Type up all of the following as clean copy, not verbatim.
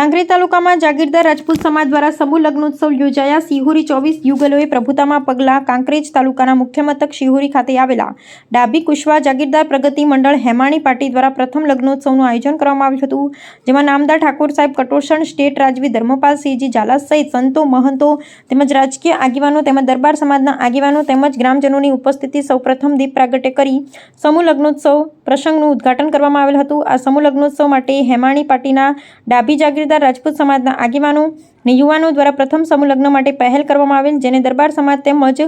કાંકરેજ તાલુકામાં જાગીરદાર રાજપૂત સમાજ દ્વારા સમૂહ લગ્નોત્સવ યોજાયા। સિહોરી 24 યુગલોએ પ્રભુતામાં પગલાં। કાંકરેજ તાલુકાના મુખ્ય મથક સિહોરી ખાતે આવેલા ડાભી કુશવા જાગીરદાર પ્રગતિ મંડળ હેમાણી પાર્ટી દ્વારા પ્રથમ લગ્નોત્સવનું આયોજન કરવામાં આવ્યું હતું, જેમાં નામદાર ઠાકોર સાહેબ કટોસણ, સ્ટેટ રાજવી ધર્મપાલ સિંહજી ઝાલા સહિત સંતો, મહંતો તેમજ રાજકીય આગેવાનો તેમજ દરબાર સમાજના આગેવાનો તેમજ ગ્રામજનોની ઉપસ્થિતિ સૌપ્રથમ દીપ પ્રાગટ્ય કરી સમૂહ લગ્નોત્સવ પ્રસંગનું ઉદ્ઘાટન કરવામાં આવેલ હતું। આ સમૂહ લગ્નોત્સવ માટે હેમાણી પાર્ટીના ડાભી જાગીરદાર રાજપૂત સમાજના આગેવાનો અને યુવાનો દ્વારા પ્રથમ સમૂહ લગ્ન માટે પહેલ કરવામાં આવેલ, જેને દરબાર સમાજ તેમજ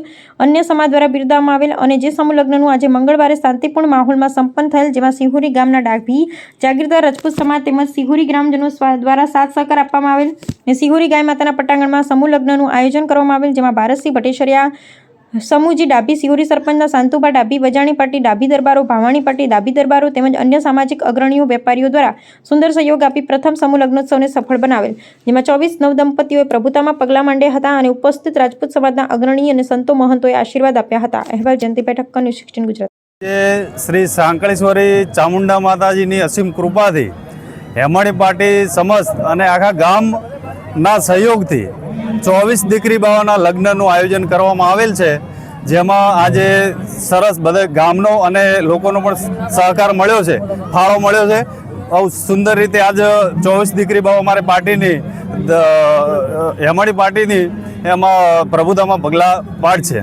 અન્ય સમાજ દ્વારા બિરદાવવામાં આવેલ અને જે સમૂહ લગ્નનું આજે મંગળવારે શાંતિપૂર્ણ માહોલમાં સંપન્ન થયેલ, જેમાં સિહોરી ગામના ડાભી જાગીરદાર રાજપૂત સમાજ તેમજ સિહોરી ગ્રામજનો દ્વારા સાથ સહકાર આપવામાં આવેલ અને સિહોરી ગાય માતાના પટાંગણમાં સમૂહ લગ્નનું આયોજન કરવામાં આવેલ, જેમાં ભારતસિંહ ભટેસરિયા સમૂહજી ડાભી, સિહોરી સરપંચના શાંતુબા ડાભી, વજાણી પાર્ટી ડાભી દરબારો, ભાવાણી પાર્ટી ડાભી દરબારો તેમજ અન્ય સામાજિક અગ્રણીઓ, વેપારીઓ દ્વારા સુંદર સહયોગ આપી પ્રથમ સમૂહ લગ્નોત્સવને સફળ બનાવેલ, જેમાં 24 નવદંપતીઓએ પ્રભુતામાં પગલાં માંડ્યા હતા અને ઉપસ્થિત રાજપૂત સમાજના અગ્રણી અને સંતો મહંતોએ આશીર્વાદ આપ્યા હતા। અહેવાલ જયંતિભાઈ ઠક્કર, ન્યૂઝ 16 ગુજરાત। શ્રી સાંકળેશ્વરી ચામુંડા માતાજીની અસીમ કૃપાથી હેમાણી પાર્ટી સમસ્ત અને આખા ગામના સહયોગથી 24 દીકરી બાવાના લગ્નનું આયોજન કરવામાં આવેલ છે, જેમાં આજે સરસ બધા ગામનો અને લોકોનો પણ સહકાર મળ્યો છે, ફાળો મળ્યો છે। બહુ સુંદર રીતે આજ 24 દીકરી બાવા અમારી પાર્ટીની હેમાણી પાર્ટીની એમાં પ્રભુતામાં પગલાં પાડશે।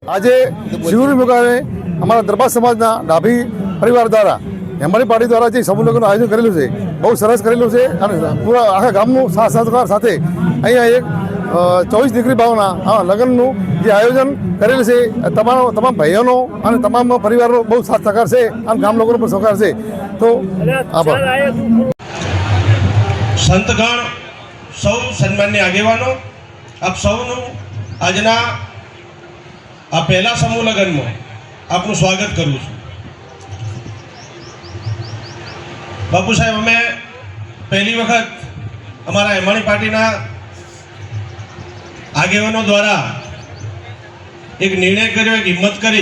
આજે સિહોરી મુકામે અમારા દરબાર સમાજના ડાભી પરિવાર દ્વારા હેમાણી પાર્ટી દ્વારા જે સમૂહ લગ્નનું આયોજન કરેલું છે, બહુ સરસ કરેલું છે અને પૂરા આખા ગામનું સાથ સહકાર સાથે અહીંયા એક 24 દીકરી ભાવના લગ્નનું જે આયોજન કરેલું છે, તમામ ભાઈઓનો અને તમામ પરિવારનો બહુ સાથ સહકાર છે અને ગામ લોકોનો પણ સહકાર છે। તો આભાર। સંતગણ, સૌ સન્માનની આગેવાનો, આપ સૌનું આજના આ પહેલા સમૂહ લગ્નમાં આપનું સ્વાગત કરું છું। બાપુ સાહેબ, અમે પહેલી વખત અમારા હેમાણી પાર્ટીના આગેવાનો દ્વારા એક નિર્ણય કર્યો, એક હિંમત કરી